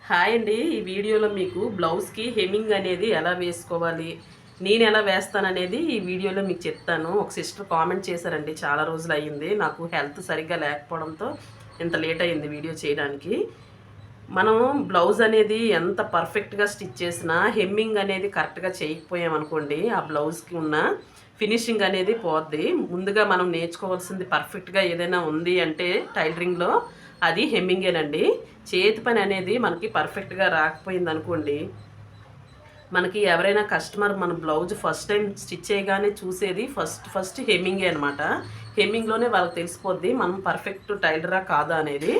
Hi అండి. ఈ వీడియోలో మీకు బ్లౌజ్కి హెమ్మింగ్ అనేది ఎలా వేసుకోవాలి, నేను ఎలా వేస్తాననేది ఈ వీడియోలో మీకు చెప్తాను. ఒక సిస్టర్ కామెంట్ చేశారండి, చాలా రోజులు అయ్యింది నాకు హెల్త్ సరిగ్గా లేకపోవడంతో ఇంత లేట్ అయ్యింది వీడియో చేయడానికి. మనం బ్లౌజ్ అనేది ఎంత పర్ఫెక్ట్గా స్టిచ్ చేసినా హెమ్మింగ్ అనేది కరెక్ట్గా చేయకపోయామనుకోండి, ఆ బ్లౌజ్కి ఉన్న ఫినిషింగ్ అనేది పోద్ది. ముందుగా మనం నేర్చుకోవాల్సింది పర్ఫెక్ట్గా ఏదైనా ఉంది అంటే టైలరింగ్లో అది హెమ్మింగేనండి. చేతి పని అనేది మనకి పర్ఫెక్ట్గా రాకపోయింది అనుకోండి, మనకి ఎవరైనా కస్టమర్ మన బ్లౌజ్ ఫస్ట్ టైం స్టిచ్ చేయగానే చూసేది ఫస్ట్ హెమ్మింగే అనమాట. హెమ్మింగ్లోనే వాళ్ళకి తెలిసిపోద్ది మనం పర్ఫెక్ట్ టైలరా కాదా అనేది.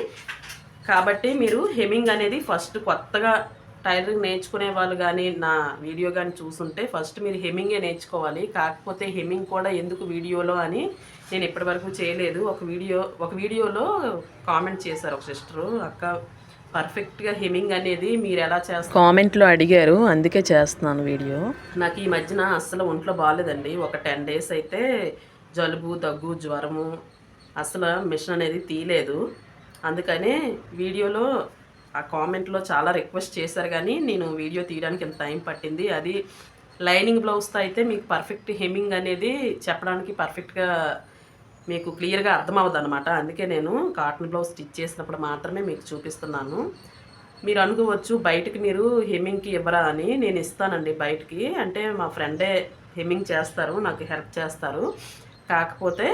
కాబట్టి మీరు హెమ్మింగ్ అనేది ఫస్ట్ కొత్తగా టైలరింగ్ నేర్చుకునే వాళ్ళు కానీ నా వీడియో కానీ చూసుంటే ఫస్ట్ మీరు హెమ్మింగే నేర్చుకోవాలి. కాకపోతే హెమ్మింగ్ కూడా ఎందుకు వీడియోలో అని నేను ఇప్పటివరకు చేయలేదు. ఒక వీడియోలో కామెంట్ చేశారు ఒక సిస్టరు, అక్క పర్ఫెక్ట్గా హెమ్మింగ్ అనేది మీరు ఎలా చేస్తారు కామెంట్లో అడిగారు, అందుకే చేస్తున్నాను వీడియో. నాకు ఈ మధ్యన అస్సలు ఒంట్లో బాగాలేదండి. ఒక 10 డేస్ అయితే జలుబు, దగ్గు, జ్వరము, అసలు మిషన్ అనేది తీయలేదు. అందుకనే వీడియోలో ఆ కామెంట్లో చాలా రిక్వెస్ట్ చేశారు, కానీ నేను వీడియో తీయడానికి ఇంత టైం పట్టింది. అది లైనింగ్ బ్లౌజ్తో అయితే మీకు పర్ఫెక్ట్ హెమ్మింగ్ అనేది చెప్పడానికి పర్ఫెక్ట్గా మీకు క్లియర్గా అర్థమవుద్ది అనమాట. అందుకే నేను కాటన్ బ్లౌజ్ స్టిచ్ చేసినప్పుడు మాత్రమే మీకు చూపిస్తున్నాను. మీరు అనుకోవచ్చు బయటకి మీరు హెమ్మింగ్కి ఇవ్వరా అని. నేను ఇస్తానండి బయటికి, అంటే మా ఫ్రెండే హెమ్మింగ్ చేస్తారు, నాకు హెల్ప్ చేస్తారు. కాకపోతే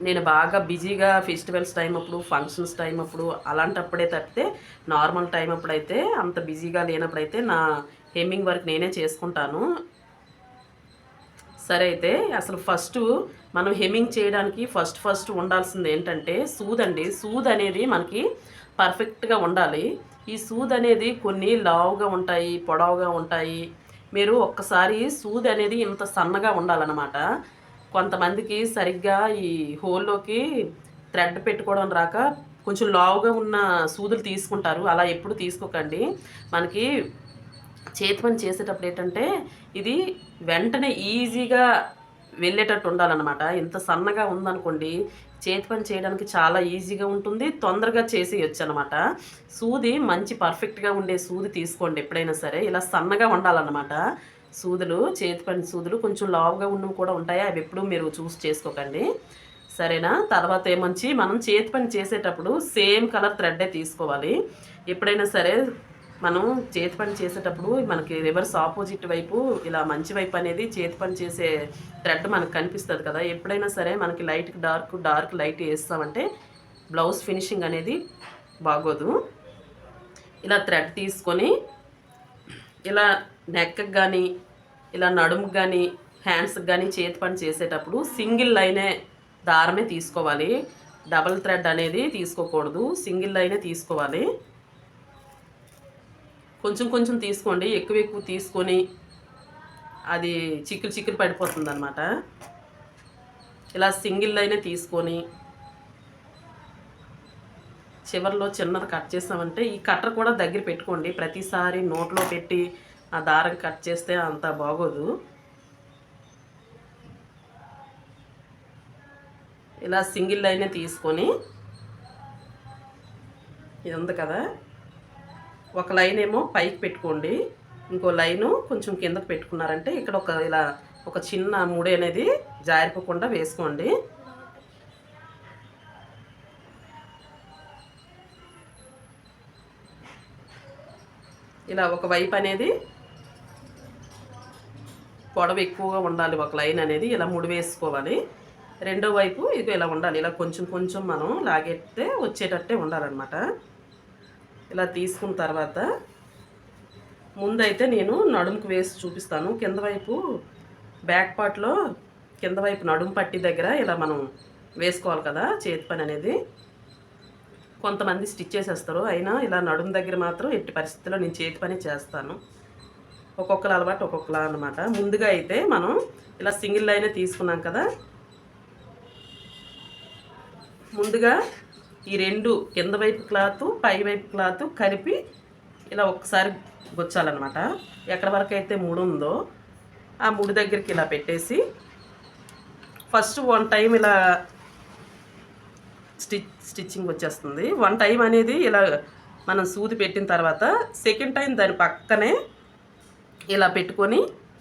నేను బాగా బిజీగా ఫెస్టివల్స్ టైం అప్పుడు, ఫంక్షన్స్ టైం అప్పుడు అలాంటప్పుడే తప్పితే నార్మల్ టైం అప్పుడైతే అంత బిజీగా లేనప్పుడైతే నా హెమ్మింగ్ వర్క్ నేనే చేసుకుంటాను. సరే, అయితే అసలు ఫస్ట్ మనం హెమ్మింగ్ చేయడానికి ఫస్ట్ ఉండాల్సింది ఏంటంటే సూదండి. సూద్ అనేది మనకి పర్ఫెక్ట్గా ఉండాలి. ఈ సూద్ అనేది కొన్ని లావుగా ఉంటాయి, పొడవుగా ఉంటాయి. మీరు ఒక్కసారి సూద్ అనేది ఇంత సన్నగా ఉండాలన్నమాట. కొంతమందికి సరిగ్గా ఈ హోల్లోకి థ్రెడ్ పెట్టుకోవడం రాక కొంచెం లావుగా ఉన్న సూదులు తీసుకుంటారు. అలా ఎప్పుడు తీసుకోకండి. మనకి చేతి పని చేసేటప్పుడు ఏంటంటే ఇది వెంటనే ఈజీగా వెళ్ళేటట్టు ఉండాలన్నమాట. ఇంత సన్నగా ఉందనుకోండి, చేతి పని చేయడానికి చాలా ఈజీగా ఉంటుంది, తొందరగా చేసేయచ్చు అనమాట. సూది మంచి పర్ఫెక్ట్గా ఉండే సూది తీసుకోండి ఎప్పుడైనా సరే. ఇలా సన్నగా ఉండాలన్నమాట సూదులు. చేతి పని సూదులు కొంచెం లావుగా ఉన్నవి కూడా ఉంటాయి, అవి ఎప్పుడు మీరు చూస్ చేసుకోకండి, సరేనా. తర్వాత ఏమంచి మనం చేతి పని చేసేటప్పుడు సేమ్ కలర్ థ్రెడ్డే తీసుకోవాలి. ఎప్పుడైనా సరే మనం చేతి పని చేసేటప్పుడు మనకి రివర్స్ ఆపోజిట్ వైపు ఇలా మంచి వైపు అనేది చేతి పని చేసే థ్రెడ్ మనకు కనిపిస్తుంది కదా. ఎప్పుడైనా సరే మనకి లైట్కి డార్క్ లైట్ వేస్తామంటే బ్లౌజ్ ఫినిషింగ్ అనేది బాగోదు. ఇలా థ్రెడ్ తీసుకొని ఇలా నెక్కి కానీ ఇలా నడుముకి కానీ హ్యాండ్స్కి కానీ చేతి పని చేసేటప్పుడు సింగిల్ లైనే దారమే తీసుకోవాలి. డబల్ థ్రెడ్ అనేది తీసుకోకూడదు, సింగిల్ లైనే తీసుకోవాలి. కొంచెం తీసుకోండి, ఎక్కువ తీసుకొని అది చిక్కులు పడిపోతుంది అనమాట. ఇలా సింగిల్ లైనే తీసుకొని చివరిలో చిన్నది కట్ చేస్తామంటే ఈ కట్టర్ కూడా దగ్గర పెట్టుకోండి. ప్రతిసారి నోట్లో పెట్టి ఆ దారం కట్ చేస్తే అంత బాగోదు. ఇలా సింగిల్ లైనే తీసుకొని ఇది ఉంది కదా, ఒక లైన్ ఏమో పైకి పెట్టుకోండి, ఇంకో లైను కొంచెం కిందకు పెట్టుకున్నారంటే ఇక్కడ ఇలా ఒక చిన్న ముడి అనేది జారిపోకుండా వేసుకోండి. ఇలా ఒక వైపు అనేది పొడవు ఎక్కువగా ఉండాలి, ఒక లైన్ అనేది ఇలా ముడి వేసుకోవాలి. రెండో వైపు ఇది ఇలా ఉండాలి, ఇలా కొంచెం మనం లాగెత్తే వచ్చేటట్టే ఉండాలన్నమాట. ఇలా తీసుకున్న తర్వాత ముందైతే నేను నడుముకు వేసి చూపిస్తాను. కింద వైపు బ్యాక్ పార్ట్లో కింద వైపు నడుము పట్టి దగ్గర ఇలా మనం వేసుకోవాలి కదా చేతి పని అనేది. కొంతమంది స్టిచ్ చేసేస్తారు, అయినా ఇలా నడుము దగ్గర మాత్రం ఎట్టి పరిస్థితుల్లో నేను చేతి పని చేస్తాను. ఒక్కొక్కరు అలవాటు ఒక్కొక్కలా అనమాట. ముందుగా అయితే మనం ఇలా సింగిల్ లైనే తీసుకున్నాం కదా, ముందుగా ఈ రెండు కింద వైపు క్లాత్ పై వైపు క్లాత్ కలిపి ఇలా ఒక్కసారి గుచ్చాలన్నమాట. ఎక్కడ వరకు అయితే ముడి ఉందో ఆ ముడి దగ్గరికి ఇలా పెట్టేసి ఫస్ట్ 1 టైం ఇలా స్టిచ్చింగ్ వచ్చేస్తుంది. 1 టైం అనేది ఇలా మనం సూది పెట్టిన తర్వాత సెకండ్ టైం దాని పక్కనే ఇలా పెట్టుకొని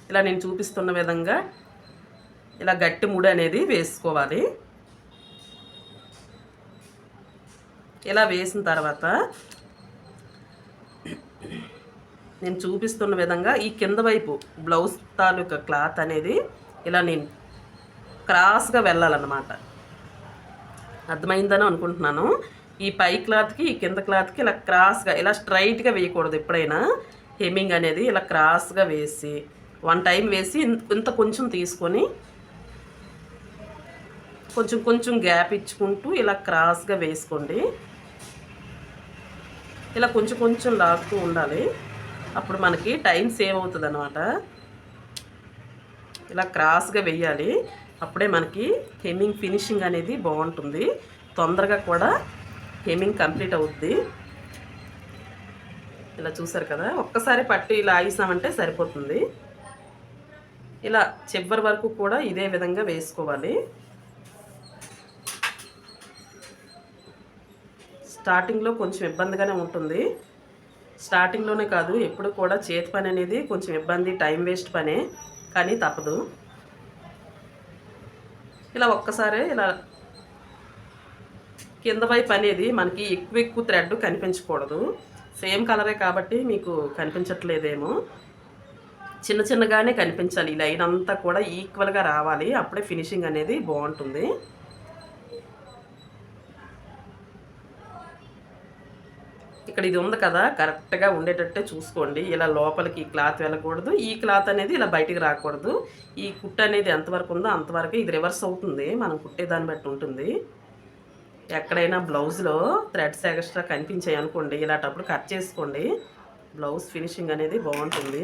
ఇలా నేను చూపిస్తున్న విధంగా ఇలా గట్టి ముడి అనేది వేసుకోవాలి. ఇలా వేసిన తర్వాత నేను చూపిస్తున్న విధంగా ఈ కింద వైపు బ్లౌజ్ తాలూకా క్లాత్ అనేది ఇలా నేను క్రాస్గా వెళ్ళాలన్నమాట. అర్థమైందని అనుకుంటున్నాను. ఈ పై క్లాత్కి ఈ కింద క్లాత్కి ఇలా క్రాస్గా ఇలా స్ట్రైట్గా వేయకూడదు. ఎప్పుడైనా హెమ్మింగ్ అనేది ఇలా క్రాస్గా వేసి 1 టైం వేసి ఇంత కొంచెం తీసుకొని కొంచెం కొంచెం గ్యాప్ ఇచ్చుకుంటూ ఇలా క్రాస్గా వేసుకోండి. ఇలా కొంచెం కొంచెం లాగుతూ ఉండాలి. అప్పుడు మనకి టైం సేవ్ అవుతుంది అన్నమాట. ఇలా క్రాస్గా వేయాలి. అప్పుడే మనకి హెమ్మింగ్ ఫినిషింగ్ అనేది బాగుంటుంది. తొందరగా కూడా హెమ్మింగ్ కంప్లీట్ అవుద్ది. ఇలా చూసారు కదా, ఒక్కసారి పట్టి ఇలా ఆగిసామంటే సరిపోతుంది. ఇలా చివరి వరకు కూడా ఇదే విధంగా వేసుకోవాలి. స్టార్టింగ్లో కొంచెం ఇబ్బందిగానే ఉంటుంది. స్టార్టింగ్లోనే కాదు, ఎప్పుడు కూడా చేతి పని అనేది కొంచెం ఇబ్బంది, టైం వేస్ట్ పనే, కానీ తప్పదు. ఇలా ఒక్కసారి ఇలా కింద వైపు అనేది మనకి ఎక్కువ థ్రెడ్ కనిపించకూడదు. సేమ్ కలరే కాబట్టి మీకు కనిపించట్లేదేమో, చిన్న చిన్నగానే కనిపించాలి. ఈ లైన్ అంతా కూడా ఈక్వల్గా రావాలి. అప్పుడే ఫినిషింగ్ అనేది బాగుంటుంది. ఇక్కడ ఇది ఉంది కదా, కరెక్ట్గా ఉండేటట్టే చూసుకోండి. ఇలా లోపలికి క్లాత్ వెళ్ళకూడదు, ఈ క్లాత్ అనేది ఇలా బయటికి రాకూడదు. ఈ కుట్టు అనేది ఎంతవరకు ఉందో అంతవరకు ఇది రివర్స్ అవుతుంది, మనం కుట్టేదాన్ని బట్టి ఉంటుంది. ఎక్కడైనా బ్లౌజ్లో థ్రెడ్స్ ఎక్స్ట్రా కనిపించాయి అనుకోండి, ఇలాంటప్పుడు కట్ చేసుకోండి. బ్లౌజ్ ఫినిషింగ్ అనేది బాగుంటుంది.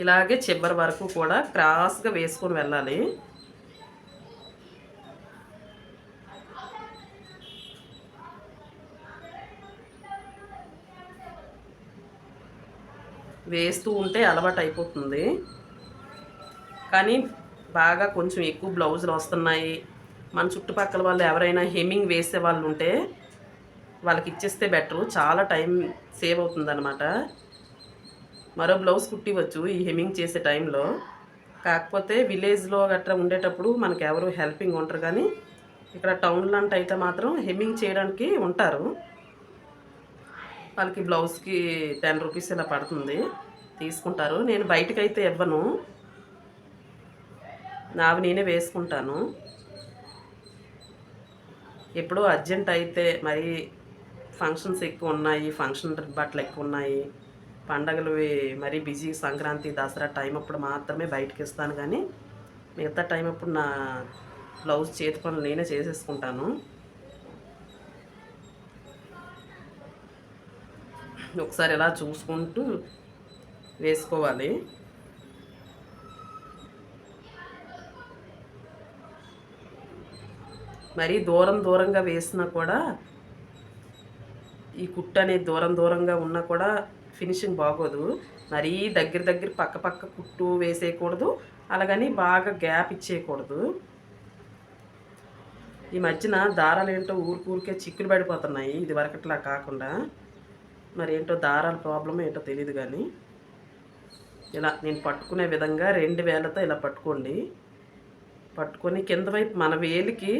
ఇలాగే చివరి వరకు కూడా క్రాస్గా వేసుకొని వెళ్ళాలి. వేస్తూ ఉంటే అలవాటు అయిపోతుంది. కానీ బాగా కొంచెం ఎక్కువ బ్లౌజులు వస్తున్నాయి, మన చుట్టుపక్కల వాళ్ళు ఎవరైనా హెమ్మింగ్ వేసే వాళ్ళు ఉంటే వాళ్ళకి ఇచ్చేస్తే బెటరు. చాలా టైం సేవ్ అవుతుందన్నమాట. మరో బ్లౌజ్ కుట్టివచ్చు ఈ హెమ్మింగ్ చేసే టైంలో. కాకపోతే విలేజ్లో గట్రా ఉండేటప్పుడు మనకు ఎవరు హెల్పింగ్ ఉంటారు. కానీ ఇక్కడ టౌన్లో అంటే అయితే మాత్రం హెమ్మింగ్ చేయడానికి ఉంటారు. వాళ్ళకి బ్లౌజ్కి 10 రూపీస్ ఇలా పడుతుంది, తీసుకుంటారు. నేను బయటకైతే ఇవ్వను, నావి నేనే వేసుకుంటాను. ఎప్పుడో అర్జెంట్ అయితే, మరి ఫంక్షన్స్ ఎక్కువ ఉన్నాయి, ఫంక్షన్ బట్టలు ఎక్కువ ఉన్నాయి, పండగలు మరీ బిజీ, సంక్రాంతి దసరా టైం అప్పుడు మాత్రమే బయటకి ఇస్తాను. కానీ మిగతా టైం అప్పుడు నా బ్లౌజ్ చేతి పనులు నేనే చేసేసుకుంటాను. ఒకసారి ఇలా చూసుకుంటూ వేసుకోవాలి. మరీ దూరంగా వేసినా కూడా ఈ కుట్టు అనేది దూరంగా ఉన్నా కూడా ఫినిషింగ్ బాగోదు. మరీ దగ్గర పక్క కుట్టు వేసేయకూడదు, అలాగని బాగా గ్యాప్ ఇచ్చేయకూడదు. ఈ మధ్యన దారాలు ఏంటో ఊరికే చిక్కులు పడిపోతున్నాయి, ఇది వరకట్లా కాకుండా. మరి ఏంటో దారాల ప్రాబ్లం ఏంటో తెలియదు. కానీ ఇలా నేను పట్టుకునే విధంగా 2 వేలతో ఇలా పట్టుకోండి. పట్టుకొని కింద వైపు మన వేలికి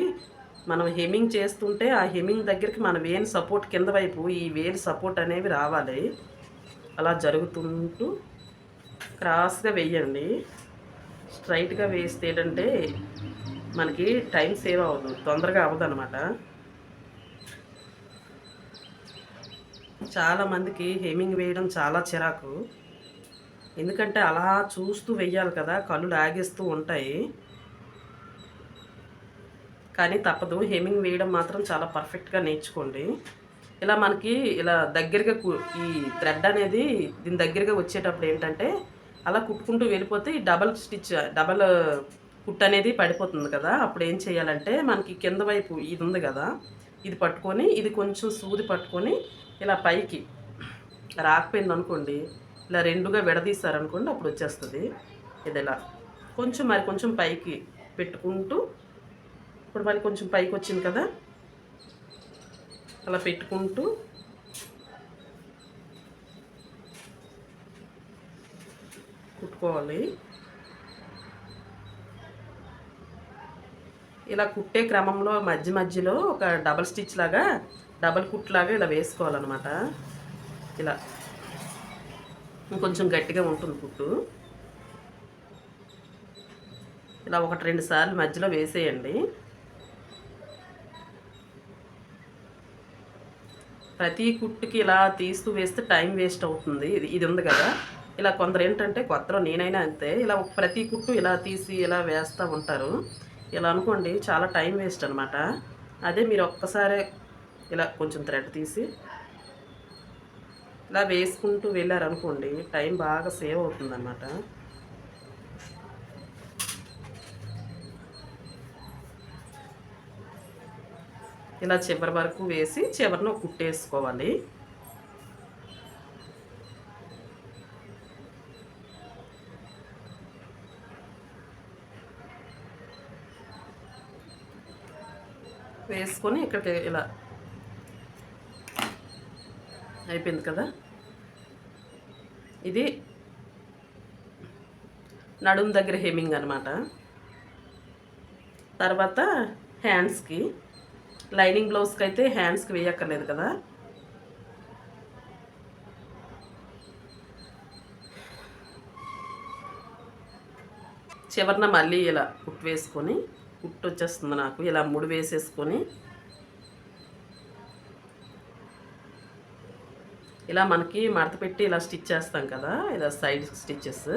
మనం హెమ్మింగ్ చేస్తుంటే ఆ హెమ్మింగ్ దగ్గరికి మన వేలు సపోర్ట్, కింద వైపు ఈ వేలు సపోర్ట్ అనేవి రావాలి. అలా జరుగుతుంటూ క్రాస్గా వేయండి. స్ట్రైట్గా వేస్తే ఏంటంటే మనకి టైం సేవ్ అవ్వదు, తొందరగా అవ్వదు అనమాట. చాలామందికి హెమ్మింగ్ వేయడం చాలా చిరాకు. ఎందుకంటే అలా చూస్తూ వెయ్యాలి కదా, కళ్ళు లాగేస్తూ ఉంటాయి. కానీ తప్పదు, హెమ్మింగ్ వేయడం మాత్రం చాలా పర్ఫెక్ట్గా నేర్చుకోండి. ఇలా మనకి ఇలా దగ్గరగా ఈ థ్రెడ్ అనేది దీని దగ్గరగా వచ్చేటప్పుడు ఏంటంటే అలా కుట్టుకుంటూ వెళ్ళిపోతే ఈ డబల్ కుట్టు అనేది పడిపోతుంది కదా. అప్పుడు ఏం చేయాలంటే మనకి కింద వైపు ఇది ఉంది కదా, ఇది పట్టుకొని ఇది కొంచెం సూది పట్టుకొని ఇలా పైకి రాకపోయింది అనుకోండి, ఇలా 2గా విడదీశారనుకోండి, అప్పుడు వచ్చేస్తుంది. ఇది ఇలా కొంచెం మరి కొంచెం పైకి పెట్టుకుంటూ, ఇప్పుడు మళ్ళీ కొంచెం పైకి వచ్చింది కదా, అలా పెట్టుకుంటూ కుట్టుకోవాలి. ఇలా కుట్టే క్రమంలో మధ్యలో ఒక డబల్ స్టిచ్ లాగా, డబల్ కుట్ లాగా ఇలా వేసుకోవాలన్నమాట. ఇలా ఇంకొంచెం గట్టిగా ఉంటుంది కుట్టు. ఇలా 1-2 సార్లు మధ్యలో వేసేయండి. ప్రతి కుట్టుకి ఇలా తీస్తూ వేస్తే టైం వేస్ట్ అవుతుంది. ఇది ఉంది కదా, ఇలా కొందరు ఏంటంటే కొత్తలో నేనైనా అంతే, ఇలా ప్రతి కుట్టు ఇలా తీసి ఇలా వేస్తూ ఉంటారు. ఇలా అనుకోండి చాలా టైం వేస్ట్ అనమాట. అదే మీరు ఒక్కసారి ఇలా కొంచెం థ్రెడ్ తీసి ఇలా వేసుకుంటూ వెళ్ళారనుకోండి టైం బాగా సేవ్ అవుతుంది అన్నమాట. ఇలా చివరి వరకు వేసి చివరిన కుట్టేసుకోవాలి. వేసుకొని ఇక్కడికి ఇలా అయిపోయింది కదా. ఇది నడుము దగ్గర హెమ్మింగ్ అనమాట. తర్వాత హ్యాండ్స్కి, లైనింగ్ బ్లౌజ్కి అయితే హ్యాండ్స్కి వేయక్కర్లేదు కదా. చివరిన మళ్ళీ ఇలా కుట్టు వేసుకొని, కుట్టు వచ్చేస్తుంది నాకు, ఇలా ముడి వేసేసుకొని ఇలా మనకి మడత పెట్టి ఇలా స్టిచ్ చేస్తాం కదా, ఇలా సైడ్ స్టిచ్చెస్,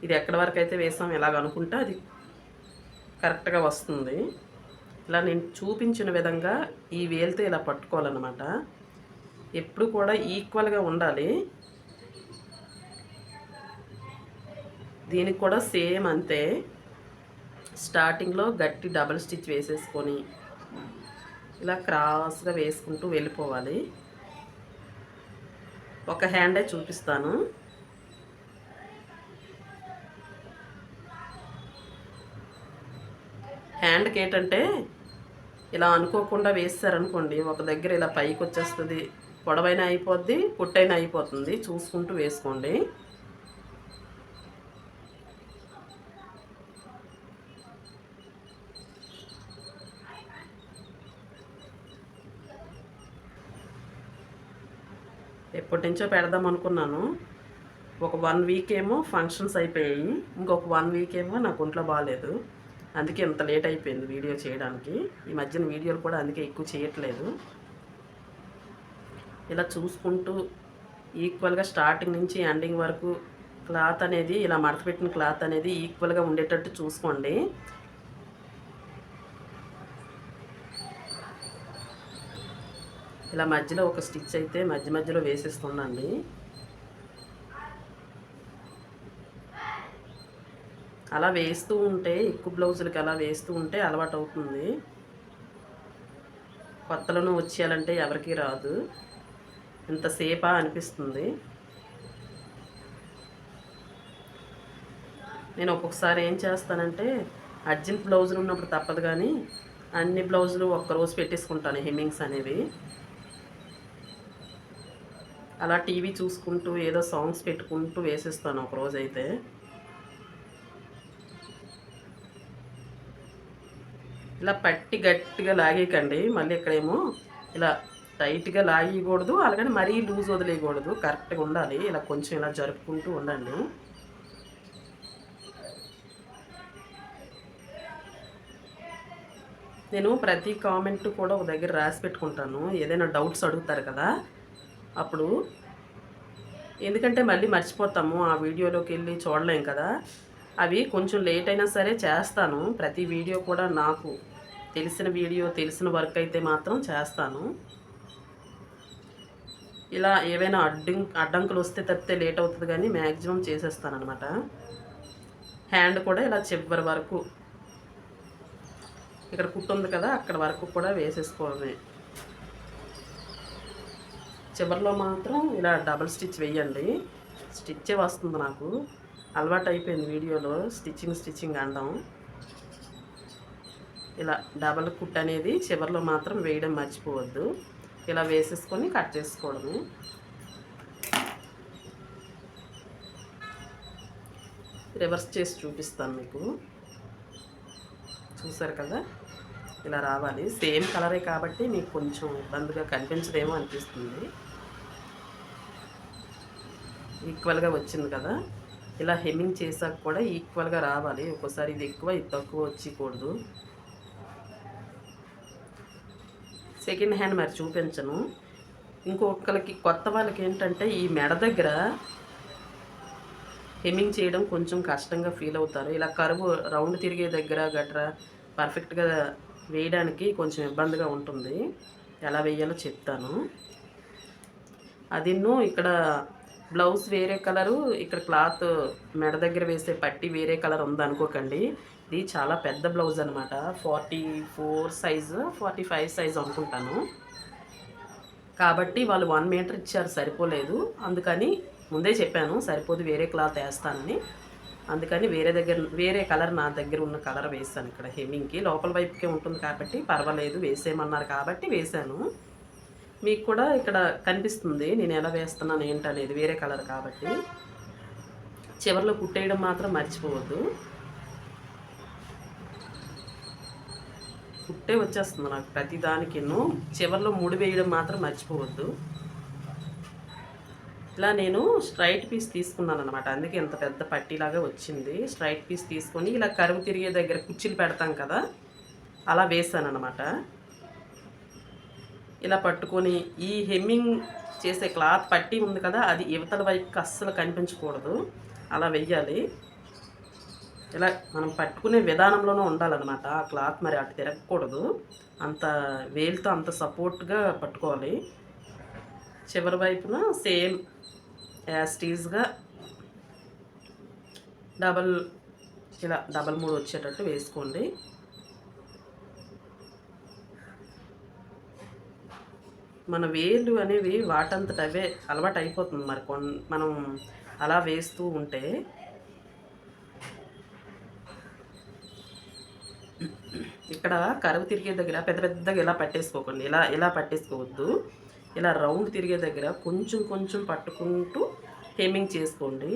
ఇది ఎక్కడి వరకు అయితే వేసాం ఇలాగ అనుకుంటే అది కరెక్ట్గా వస్తుంది. ఇలా నేను చూపించిన విధంగా ఈ వేలుతో ఇలా పట్టుకోవాలన్నమాట. ఎప్పుడు కూడా ఈక్వల్గా ఉండాలి. దీనికి కూడా సేమ్ అంతే. స్టార్టింగ్లో గట్టి డబల్ స్టిచ్ వేసేసుకొని ఇలా క్రాస్గా వేసుకుంటూ వెళ్ళిపోవాలి. ఒక హ్యాండే చూపిస్తాను. హ్యాండ్కి ఏంటంటే ఇలా అనుకోకుండా వేసారనుకోండి ఒక దగ్గర ఇలా పైకి వచ్చేస్తుంది, పొడవైనా అయిపోద్ది, కుట్టైనా అయిపోతుంది. చూసుకుంటూ వేసుకోండి. ఎప్పటి నుంచో పెడదాం అనుకున్నాను. ఒక 1 వీక్ ఏమో ఫంక్షన్స్ అయిపోయాయి, ఇంకొక 1 వీక్ ఏమో నాకు ఒంట్లో బాగాలేదు. అందుకే ఇంత లేట్ అయిపోయింది వీడియో చేయడానికి. ఈ మధ్యన వీడియోలు కూడా అందుకే ఎక్కువ చేయట్లేదు. ఇలా చూసుకుంటూ ఈక్వల్గా స్టార్టింగ్ నుంచి ఎండింగ్ వరకు క్లాత్ అనేది, ఇలా మడతపెట్టిన క్లాత్ అనేది ఈక్వల్గా ఉండేటట్టు చూసుకోండి. ఇలా మధ్యలో ఒక స్టిచ్ అయితే మధ్యలో వేసేస్తుండండి. అలా వేస్తూ ఉంటే, ఎక్కువ బ్లౌజులకి అలా వేస్తూ ఉంటే అలవాటు అవుతుంది. కొత్తలను వచ్చేయాలంటే ఎవరికి రాదు, ఇంతసేపా అనిపిస్తుంది. నేను ఒక్కొక్కసారి ఏం చేస్తానంటే అర్జెంట్ బ్లౌజులు ఉన్నప్పుడు తప్పదు, కానీ అన్ని బ్లౌజులు ఒక్కరోజు పెట్టేసుకుంటాను హెమ్మింగ్స్ అనేవి. అలా టీవీ చూసుకుంటూ ఏదో సాంగ్స్ పెట్టుకుంటూ వేసేస్తాను ఒకరోజు అయితే. ఇలా పట్టి గట్టిగా లాగేయకండి. మళ్ళీ ఇక్కడేమో ఇలా టైట్గా లాగేయకూడదు, అలాగని మరీ లూజ్ వదిలేయకూడదు, కరెక్ట్గా ఉండాలి. ఇలా కొంచెం ఇలా జరుపుకుంటూ ఉండండి. నేను ప్రతి కామెంట్ కూడా ఒక దగ్గర రాసి పెట్టుకుంటాను. ఏదైనా డౌట్స్ అడుగుతారు కదా అప్పుడు, ఎందుకంటే మళ్ళీ మర్చిపోతాము, ఆ వీడియోలోకి వెళ్ళి చూడలేం కదా. అవి కొంచెం లేట్ అయినా సరే చేస్తాను. ప్రతి వీడియో కూడా నాకు తెలిసిన వీడియో, తెలిసిన వర్క్ అయితే మాత్రం చేస్తాను. ఇలా ఏవైనా అడ్డంకులు వస్తే తప్పితే లేట్ అవుతుంది, కానీ మ్యాక్సిమం చేసేస్తాను అనమాట. హ్యాండ్ కూడా ఇలా చివరి వరకు, ఇక్కడ కుట్టుంది కదా అక్కడ వరకు కూడా వేసేసుకోవడమే. చివరిలో మాత్రం ఇలా డబల్ స్టిచ్ వేయండి. స్టిచ్చే వస్తుంది నాకు, అలవాటు అయిపోయింది వీడియోలో స్టిచ్చింగ్ అనడం. ఇలా డబల్ కుట్ అనేది చివరిలో మాత్రం వేయడం మర్చిపోవద్దు. ఇలా వేసేసుకొని కట్ చేసుకోవడమే. రివర్స్ చేసి చూపిస్తాను మీకు. చూసారు కదా, ఇలా రావాలి. సేమ్ కలరే కాబట్టి మీకు కొంచెం ఇబ్బందిగా కనిపించదేమో అనిపిస్తుంది. ఈక్వల్గా వచ్చింది కదా. ఇలా హెమ్మింగ్ చేసాక కూడా ఈక్వల్గా రావాలి. ఒక్కోసారి ఇది ఎక్కువ ఇది తక్కువ వచ్చకూడదు. సెకండ్ హ్యాండ్ మరి చూపించను. ఇంకొకరికి కొత్త వాళ్ళకి ఏంటంటే ఈ మెడ దగ్గర హెమ్మింగ్ చేయడం కొంచెం కష్టంగా ఫీల్ అవుతారు. ఇలా కరువు రౌండ్ తిరిగే దగ్గర గట్రా పర్ఫెక్ట్గా వేయడానికి కొంచెం ఇబ్బందిగా ఉంటుంది. ఎలా వేయాలో చెప్తాను. అదిన్నూ ఇక్కడ బ్లౌజ్ వేరే కలరు, ఇక్కడ క్లాత్ మెడ దగ్గర వేసే పట్టి వేరే కలర్ ఉందనుకోకండి. ఇది చాలా పెద్ద బ్లౌజ్ అనమాట. 44 సైజు 45 సైజు అనుకుంటాను. కాబట్టి వాళ్ళు 1 మీటర్ ఇచ్చారు, సరిపోలేదు. అందుకని ముందే చెప్పాను సరిపోదు, వేరే క్లాత్ వేస్తానని. అందుకని వేరే కలర్ నా దగ్గర ఉన్న కలర్ వేసాను. ఇక్కడ హెమ్మింగ్కి లోపల వైపుకే ఉంటుంది కాబట్టి పర్వాలేదు, వేసేయమన్నారు కాబట్టి వేశాను. మీకు కూడా ఇక్కడ కనిపిస్తుంది నేను ఎలా వేస్తున్నాను ఏంటనేది, వేరే కలర్ కాబట్టి. చివర్లో కుట్టేయడం మాత్రం మర్చిపోవద్దు. కుట్టే వచ్చేస్తుంది నాకు ప్రతి దానికిను. చివర్లో ముడి వేయడం మాత్రం మర్చిపోవద్దు. ఇలా నేను స్ట్రైట్ పీస్ తీసుకున్నాను అనమాట. అందుకే ఇంత పెద్ద పట్టీలాగా వచ్చింది. స్ట్రైట్ పీస్ తీసుకొని ఇలా కరువు తిరిగే దగ్గర కుర్చీలు పెడతాం కదా, అలా వేసాను అనమాట. ఇలా పట్టుకొని ఈ హెమ్మింగ్ చేసే క్లాత్ పట్టీ ఉంది కదా, అది యువతల వైపుకి అస్సలు కనిపించకూడదు. అలా వెయ్యాలి. ఇలా మనం పట్టుకునే విధానంలోనే ఉండాలన్నమాట. ఆ క్లాత్ మరి అటు తిరగకూడదు. అంత వేలుతో అంత సపోర్ట్గా పట్టుకోవాలి. చివరి వైపున సేమ్ యాస్టీజ్గా డబల్ మూడు వచ్చేటట్టు వేసుకోండి. మన వేళ్ళు అనేవి వాటంతట అవే అలవాటు అయిపోతుంది. మరి మనం అలా వేస్తూ ఉంటే ఇక్కడ కరువు తిరిగే దగ్గర పెద్ద పెద్దగా ఇలా పట్టేసుకోకండి. ఇలా పట్టేసుకోవద్దు. ఇలా రౌండ్ తిరిగే దగ్గర కొంచెం కొంచెం పట్టుకుంటూ హెమ్మింగ్ చేసుకోండి.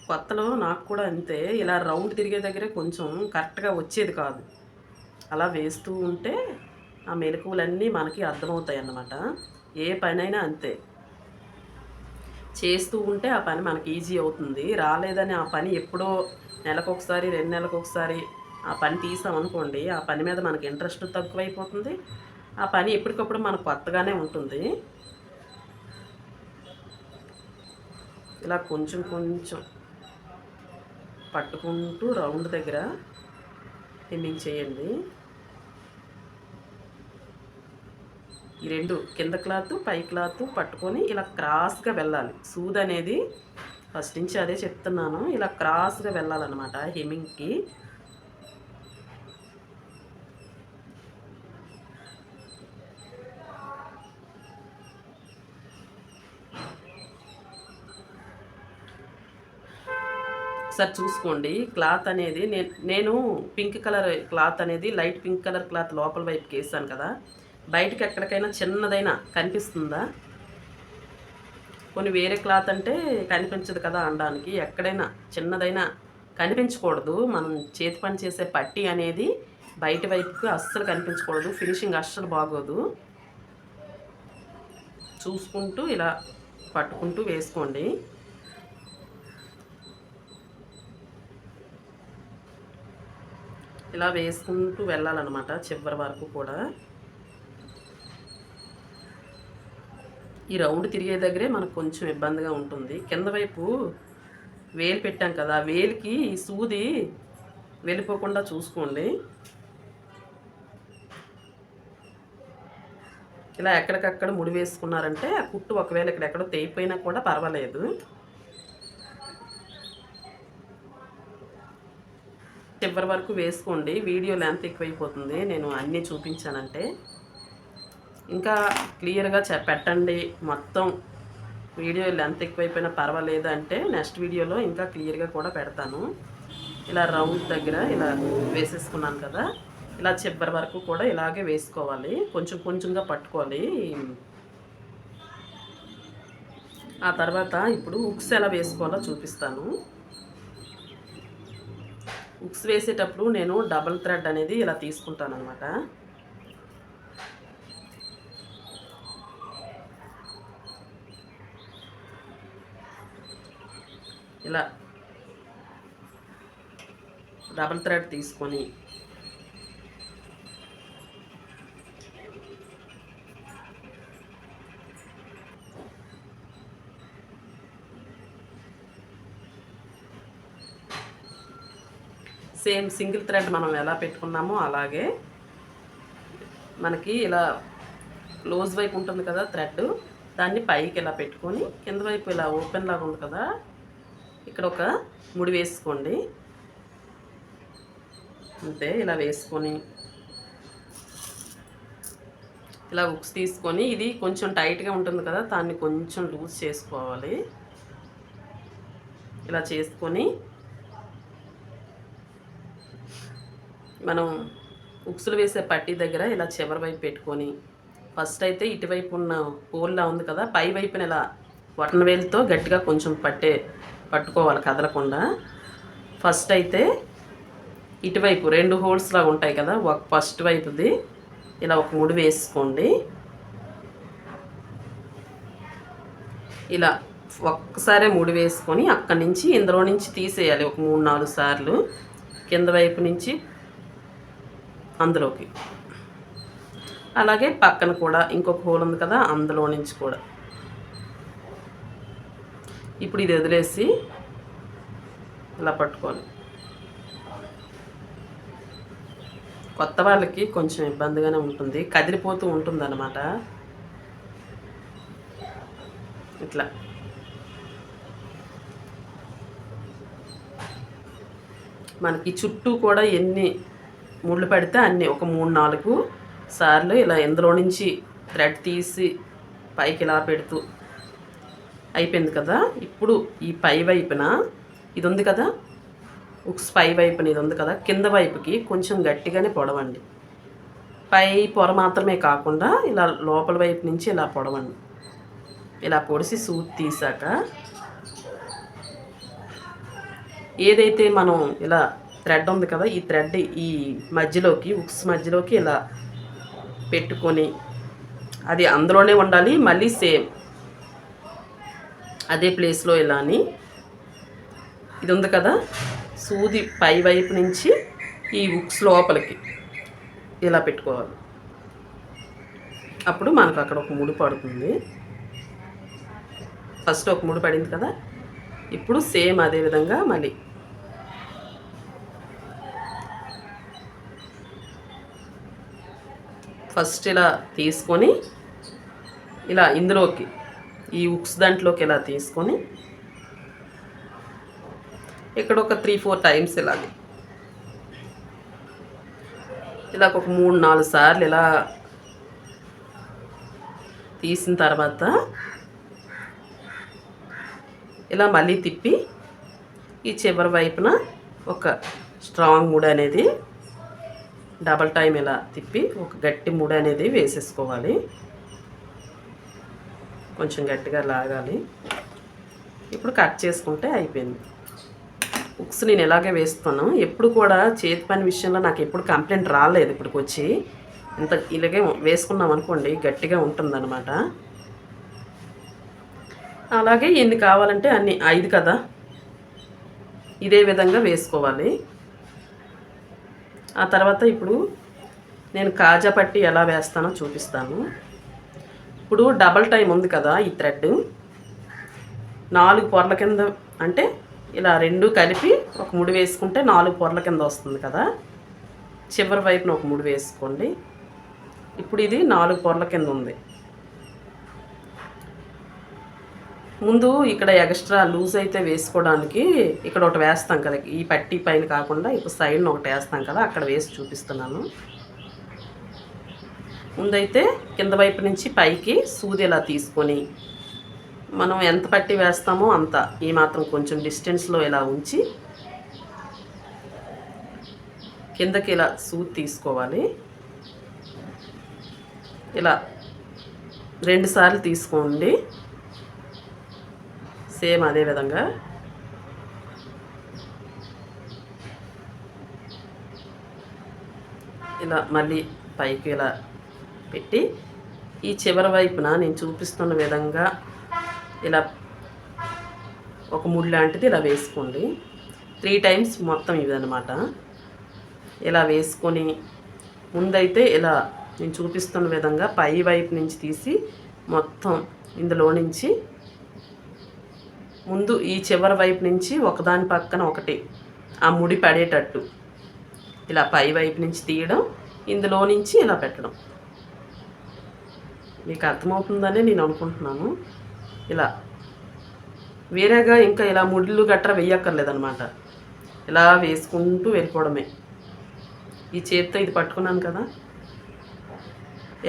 కొత్తలో నాకు కూడా అంతే. ఇలా రౌండ్ తిరిగే దగ్గరే కొంచెం కరెక్ట్గా వచ్చేది కాదు. అలా వేస్తూ ఉంటే ఆ మెలకువలన్నీ మనకి అర్థమవుతాయి అన్నమాట. ఏ పనైనా అంతే, చేస్తూ ఉంటే ఆ పని మనకి ఈజీ అవుతుంది. రాలేదని ఆ పని ఎప్పుడో నెలకొకసారి 2 నెలలకొకసారి ఆ పని తీసామనుకోండి, ఆ పని మీద మనకి ఇంట్రెస్ట్ తక్కువైపోతుంది. ఆ పని ఎప్పటికప్పుడు మనకు కొత్తగానే ఉంటుంది. ఇలా కొంచెం కొంచెం పట్టుకుంటూ రౌండ్ దగ్గర హెమ్మింగ్ చేయండి. ఈ రెండు కింద క్లాత్ పై క్లాత్ పట్టుకొని ఇలా క్రాస్గా వెళ్ళాలి. సూది అనేది ఫస్ట్ నుంచి అదే చెప్తున్నాను, ఇలా క్రాస్గా వెళ్ళాలన్నమాట హెమ్మింగ్కి. ఒకసారి చూసుకోండి. క్లాత్ అనేది నేను పింక్ కలర్ క్లాత్ అనేది లైట్ పింక్ కలర్ క్లాత్ లోపల వైపుకి వేసాను కదా, బయటకి ఎక్కడికైనా చిన్నదైనా కనిపిస్తుందా? కొన్ని వేరే క్లాత్ అంటే కనిపించదు కదా అనడానికి. ఎక్కడైనా చిన్నదైనా కనిపించకూడదు. మనం చేతి పని చేసే పట్టీ అనేది బయట వైపుకి అస్సలు కనిపించకూడదు. ఫినిషింగ్ అస్సలు బాగోదు. చూసుకుంటూ ఇలా పట్టుకుంటూ వేసుకోండి. ఇలా వేసుకుంటూ వెళ్ళాలన్నమాట చివరి వరకు కూడా. ఈ రౌండ్ తిరిగే దగ్గరే మనకు కొంచెం ఇబ్బందిగా ఉంటుంది. కింద వైపు వేలు పెట్టాం కదా, ఆ వేలికి ఈ సూది వెళ్ళిపోకుండా చూసుకోండి. ఇలా ఎక్కడికక్కడ ముడి వేసుకున్నారంటే ఆ కుట్టు ఒకవేళ ఇక్కడెక్కడో తెగిపోయినా కూడా పర్వాలేదు. చివరి వరకు వేసుకోండి. వీడియో లెంత్ ఎక్కువైపోతుంది నేను అన్నీ చూపించానంటే. ఇంకా క్లియర్గా పెట్టండి. మొత్తం వీడియో లెంత్ ఎక్కువైపోయినా పర్వాలేదు అంటే నెక్స్ట్ వీడియోలో ఇంకా క్లియర్గా కూడా పెడతాను. ఇలా రౌండ్ దగ్గర ఇలా వేసేసుకున్నాను కదా, ఇలా చివరి వరకు కూడా ఇలాగే వేసుకోవాలి. కొంచెం కొంచెంగా పట్టుకోవాలి. ఆ తర్వాత ఇప్పుడు ఉక్స్ ఎలా వేసుకోవాలో చూపిస్తాను. ఉక్స్ వేసేటప్పుడు నేను డబుల్ థ్రెడ్ అనేది ఇలా తీసుకుంటాను అనమాట. ఇలా డబుల్ థ్రెడ్ తీసుకొని సేమ్ సింగిల్ థ్రెడ్ మనం ఎలా పెట్టుకున్నామో అలాగే మనకి ఇలా క్లోజ్ వైపు ఉంటుంది కదా థ్రెడ్, దాన్ని పైకి ఇలా పెట్టుకొని కింద వైపు ఇలా ఓపెన్ లాగా ఉంది కదా, ఇక్కడ ఒక ముడి వేసుకోండి. అంతే, ఇలా వేసుకొని ఇలా ఉక్స్ తీసుకొని, ఇది కొంచెం టైట్గా ఉంటుంది కదా, దాన్ని కొంచెం లూజ్ చేసుకోవాలి. ఇలా చేసుకొని మనం ఉక్సులు వేసే పట్టీ దగ్గర ఇలా చివరి వైపు పెట్టుకొని, ఫస్ట్ అయితే ఇటువైపు ఉన్న హోల్లా ఉంది కదా, పై వైపున ఇలా బటన్ వేలుతో గట్టిగా కొంచెం పట్టుకోవాలి కదలకుండా. ఫస్ట్ అయితే ఇటువైపు 2 హోల్స్లా ఉంటాయి కదా, ఒక ఫస్ట్ వైపుది ఇలా ఒక ముడి వేసుకోండి. ఇలా ఒక్కసారే ముడి వేసుకొని అక్కడి నుంచి ఇందులో నుంచి తీసేయాలి ఒక 3-4 సార్లు, కింద వైపు నుంచి అందులోకి. అలాగే పక్కన కూడా ఇంకొక హోల్ ఉంది కదా, అందులో నుంచి కూడా. ఇప్పుడు ఇది వదిలేసి ఇలా పట్టుకోవాలి. కొత్త వాళ్ళకి కొంచెం ఇబ్బందిగానే ఉంటుంది, కదిలిపోతూ ఉంటుంది అన్నమాట. ఇట్లా మనకి చుట్టూ కూడా ఎన్ని ముళ్ళు పడితే అన్నీ ఒక 3-4 సార్లు ఇలా ఇందులో నుంచి థ్రెడ్ తీసి పైకి ఇలా పెడుతూ అయిపోయింది కదా. ఇప్పుడు ఈ పై వైపున ఇది ఉంది కదా, ఉక్స్ పై వైపున ఇది ఉంది కదా, కింద వైపుకి కొంచెం గట్టిగానే పొడవండి. పై పొర మాత్రమే కాకుండా ఇలా లోపల వైపు నుంచి ఇలా పొడవండి. ఇలా పొడిసి సూట్ తీసాక ఏదైతే మనం ఇలా థ్రెడ్ ఉంది కదా, ఈ థ్రెడ్ ఈ మధ్యలోకి ఉక్స్ మధ్యలోకి ఇలా పెట్టుకొని, అది అందులోనే ఉండాలి. మళ్ళీ సేమ్ అదే ప్లేస్లో ఇలా అని ఇది ఉంది కదా, సూది పై వైపు నుంచి ఈ ఉక్స్ లోపలికి ఇలా పెట్టుకోవాలి. అప్పుడు మనకు అక్కడ ఒక ముడి పడుతుంది. ఫస్ట్ ఒక ముడి పడింది కదా, ఇప్పుడు సేమ్ అదే విధంగా మళ్ళీ ఫస్ట్ ఇలా తీసుకొని ఇలా ఇందులోకి ఈ ఉక్స్ దాంట్లోకి ఇలా తీసుకొని ఇక్కడ ఒక 3-4 టైమ్స్ ఇలాగే ఇలా ఒక 3-4 సార్లు ఇలా తీసిన తర్వాత ఇలా మళ్ళీ తిప్పి ఈ చివరి వైపున ఒక స్ట్రాంగ్ ముడి అనేది డబల్ టైం ఇలా తిప్పి ఒక గట్టి ముడి అనేది వేసేసుకోవాలి. కొంచెం గట్టిగా లాగాలి. ఇప్పుడు కట్ చేసుకుంటే అయిపోయింది. ఉక్స్ నేను ఇలాగే వేస్తాను. ఎప్పుడు కూడా చేతి పని విషయంలో నాకు ఎప్పుడు కంప్లైంట్ రాలేదు. ఇప్పటికి వచ్చి ఇంత ఇలాగే వేసుకున్నాం అనుకోండి, గట్టిగా ఉంటుందన్నమాట. అలాగే ఎన్ని కావాలంటే అన్ని 5 కదా, ఇదే విధంగా వేసుకోవాలి. ఆ తర్వాత ఇప్పుడు నేను కాజా పట్టి ఎలా వేస్తానో చూపిస్తాను. ఇప్పుడు డబల్ టైం ఉంది కదా, ఈ థ్రెడ్ 4 పొరల కింద, అంటే ఇలా 2 కలిపి ఒక ముడి వేసుకుంటే 4 పొరల కింద వస్తుంది కదా. చివరి వైపున ఒక ముడి వేసుకోండి. ఇప్పుడు ఇది 4 పొరల కింద ఉంది. ముందు ఇక్కడ ఎక్స్ట్రా లూజ్ అయితే వేసుకోవడానికి ఇక్కడ ఒకటి వేస్తాం కదా, ఈ పట్టీ పైన కాకుండా ఇప్పుడు సైడ్న ఒకటి వేస్తాం కదా, అక్కడ వేసి చూపిస్తున్నాను. ముందైతే కింద వైపు నుంచి పైకి సూది ఇలా తీసుకొని మనం ఎంత పట్టి వేస్తామో అంత ఈ మాత్రం కొంచెం డిస్టెన్స్లో ఇలా ఉంచి కిందకి ఇలా సూది తీసుకోవాలి. ఇలా 2 సార్లు తీసుకోండి. సేమ్ అదే విధంగా ఇలా మళ్ళీ పైకి ఇలా పెట్టి ఈ చివరి వైపున నేను చూపిస్తున్న విధంగా ఇలా ఒక ముడి లాంటిది ఇలా వేసుకోండి. 3 టైమ్స్ మొత్తం ఇదనమాట. ఇలా వేసుకొని ముందైతే ఇలా నేను చూపిస్తున్న విధంగా పై వైపు నుంచి తీసి మొత్తం ఇందులో నుంచి ముందు ఈ చివరి వైపు నుంచి ఒకదాని పక్కన ఒకటి ఆ ముడి పడేటట్టు ఇలా పై వైపు నుంచి తీయడం, ఇందులో నుంచి ఇలా పెట్టడం. మీకు అర్థమవుతుందని నేను అనుకుంటున్నాను. ఇలా వేరేగా ఇంకా ఇలా ముళ్ళు గట్రా వేయక్కర్లేదనమాట. ఇలా వేసుకుంటూ వెళ్ళిపోవడమే. ఈ చేతితో ఇది పట్టుకున్నాను కదా,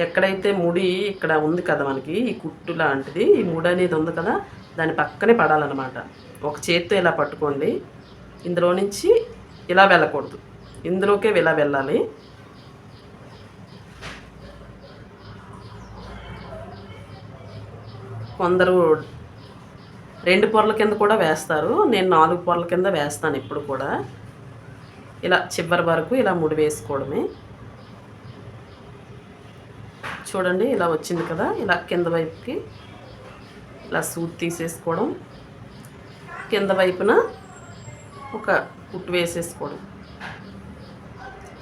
ఎక్కడైతే ముడి ఇక్కడ ఉంది కదా మనకి ఈ కుట్టు లాంటిది, ఈ ముడి అనేది ఉంది కదా, దాని పక్కనే పడాలన్నమాట. ఒక చేతితో ఇలా పట్టుకోండి. ఇందులో నుంచి ఇలా వెళ్ళకూడదు, ఇందులోకే ఇలా వెళ్ళాలి. కొందరు 2 పొరల కింద కూడా వేస్తారు. నేను 4 పొరల కింద వేస్తాను ఇప్పుడు కూడా. ఇలా చివరి వరకు ఇలా ముడి వేసుకోవడమే. చూడండి ఇలా వచ్చింది కదా, ఇలా కింద వైపుకి ఇలా సూది తీసేసుకోవడం, కింద వైపున ఒక కుట్టు వేసేసుకోవడం.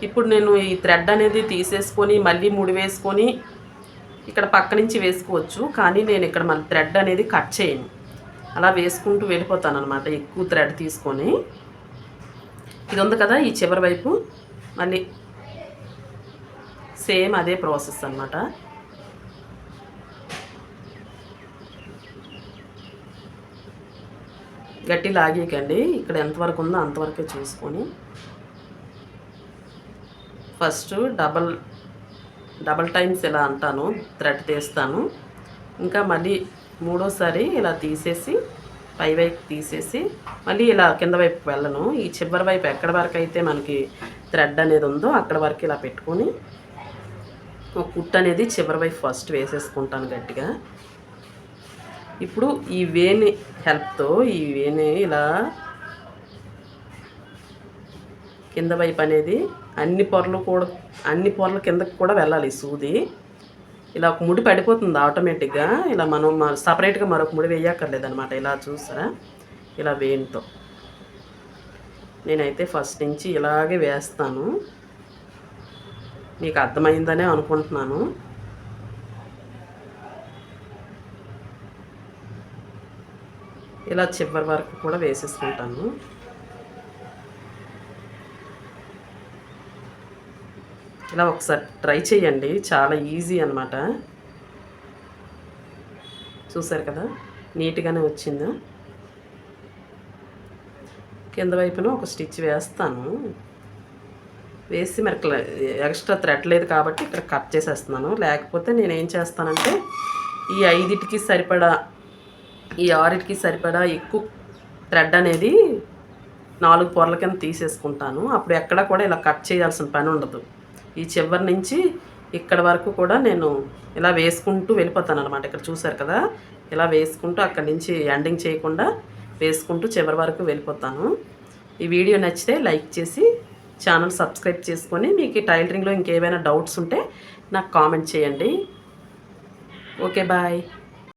ఇప్పుడు నేను ఈ థ్రెడ్ అనేది తీసేసుకొని మళ్ళీ ముడి వేసుకొని ఇక్కడ పక్క నుంచి వేసుకోవచ్చు, కానీ నేను ఇక్కడ మళ్ళీ థ్రెడ్ అనేది కట్ చేయను. అలా వేసుకుంటూ వెళ్ళిపోతాను అనమాట. ఎక్కువ థ్రెడ్ తీసుకొని ఇది ఉంది కదా, ఈ చివరి వైపు మళ్ళీ సేమ్ అదే ప్రాసెస్ అన్నమాట. గట్టి లాగేకండి, ఇక్కడ ఎంతవరకు ఉందో అంతవరకే చూసుకొని ఫస్ట్ డబల్ టైమ్స్ ఇలా అంటాను, థ్రెడ్ తీస్తాను. ఇంకా మళ్ళీ మూడోసారి ఇలా తీసేసి పై వైపు తీసేసి మళ్ళీ ఇలా కింద వైపు వెళ్ళను. ఈ చివరి వైపు ఎక్కడ వరకు అయితే మనకి థ్రెడ్ అనేది ఉందో అక్కడ వరకు ఇలా పెట్టుకొని ఒక కుట్టు అనేది చివరి వైపు ఫస్ట్ వేసేసుకుంటాను గట్టిగా. ఇప్పుడు ఈ వేని హెల్ప్తో ఈ వేని ఇలా కింద వైపు అనేది అన్ని పొరల కిందకి కూడా వెళ్ళాలి సూది. ఇలా ఒక ముడి పడిపోతుంది ఆటోమేటిక్గా. ఇలా మనం సపరేట్గా మరొక ముడి వేయక్కర్లేదనమాట. ఇలా చూసారా, ఇలా వేనితో నేనైతే ఫస్ట్ నుంచి ఇలాగే వేస్తాను. మీకు అర్థమైందనే అనుకుంటున్నాను. ఇలా చివరి వరకు కూడా వేసేసుకుంటాను. ఇలా ఒకసారి ట్రై చేయండి, చాలా ఈజీ అన్నమాట. చూసారు కదా నీట్గానే వచ్చిందా. కింద వైపున ఒక స్టిచ్ వేస్తాను, వేసి మరి ఎక్స్ట్రా థ్రెడ్ లేదు కాబట్టి ఇక్కడ కట్ చేసేస్తున్నాను. లేకపోతే నేను ఏం చేస్తానంటే ఈ 5కి సరిపడా ఈ 6కి సరిపడా ఎక్కువ థ్రెడ్ అనేది 4 పొరల కింద తీసేసుకుంటాను. అప్పుడు ఎక్కడ కూడా ఇలా కట్ చేయాల్సిన పని ఉండదు. ఈ చివరి నుంచి ఇక్కడ వరకు కూడా నేను ఇలా వేసుకుంటూ వెళ్ళిపోతాను అనమాట. ఇక్కడ చూసారు కదా, ఇలా వేసుకుంటూ అక్కడి నుంచి ఎండింగ్ చేయకుండా వేసుకుంటూ చివరి వరకు వెళ్ళిపోతాను. ఈ వీడియో నచ్చితే లైక్ చేసి ఛానల్ సబ్స్క్రైబ్ చేసుకొని మీకు ఈ టైలరింగ్లో ఇంకేమైనా డౌట్స్ ఉంటే నాకు కామెంట్ చేయండి. Okay bye.